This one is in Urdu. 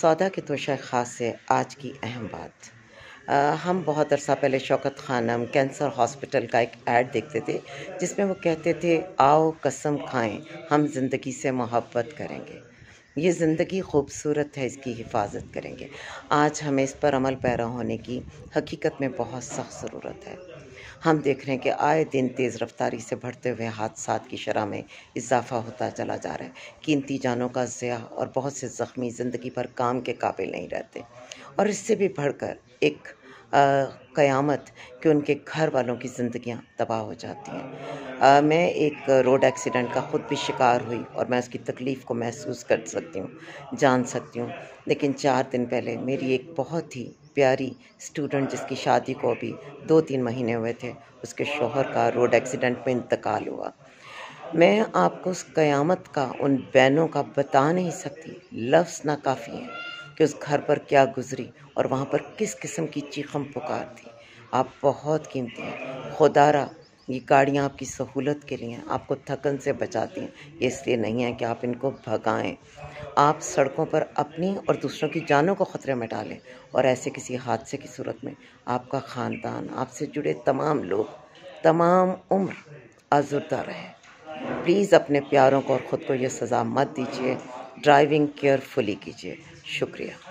سودا کے توشہ خاص سے آج کی اہم بات۔ ہم بہت عرصہ پہلے شوکت خانم کینسر ہاسپٹل کا ایک ایڈ دیکھتے تھے جس میں وہ کہتے تھے آؤ قسم کھائیں ہم زندگی سے محبت کریں گے، یہ زندگی خوبصورت ہے، اس کی حفاظت کریں گے۔ آج ہمیں اس پر عمل پیرا ہونے کی حقیقت میں بہت سخت ضرورت ہے۔ ہم دیکھ رہے ہیں کہ آئے دن تیز رفتاری سے بڑھتے ہوئے حادثات کی شرح میں اضافہ ہوتا چلا جا رہا ہے۔ قیمتی جانوں کا ضیاع اور بہت سے زخمی زندگی پر کام کے قابل نہیں رہتے، اور اس سے بھی بڑھ کر ایک قیامت کہ ان کے گھر والوں کی زندگیاں تباہ ہو جاتی ہیں۔ میں ایک روڈ ایکسیڈنٹ کا خود بھی شکار ہوئی اور میں اس کی تکلیف کو محسوس کر سکتی ہوں، جان سکتی ہوں۔ لیکن 4 دن پہلے میری ایک بہت ہی پیاری اسٹوڈنٹ جس کی شادی کو ابھی 2-3 مہینے ہوئے تھے، اس کے شوہر کا روڈ ایکسیڈنٹ میں انتقال ہوا۔ میں آپ کو اس قیامت کا، ان بہنوں کا بتا نہیں سکتی، لفظ ناکافی ہیں کہ اس گھر پر کیا گزری اور وہاں پر کس قسم کی چیخم پکار تھی۔ آپ بہت قیمتی ہیں، خدا را یہ گاڑیاں آپ کی سہولت کے لیے ہیں، آپ کو تھکن سے بچاتی ہیں، یہ اس لیے نہیں ہے کہ آپ ان کو بھگائیں۔ آپ سڑکوں پر اپنی اور دوسروں کی جانوں کو خطرے میں ڈالیں، اور ایسے کسی حادثے کی صورت میں آپ کا خاندان، آپ سے جڑے تمام لوگ تمام عمر آزردہ رہیں۔ پلیز اپنے پیاروں کو اور خود کو یہ سزا مت دیجیے، ڈرائیونگ کیئرفلی کیجیے۔ شکریہ۔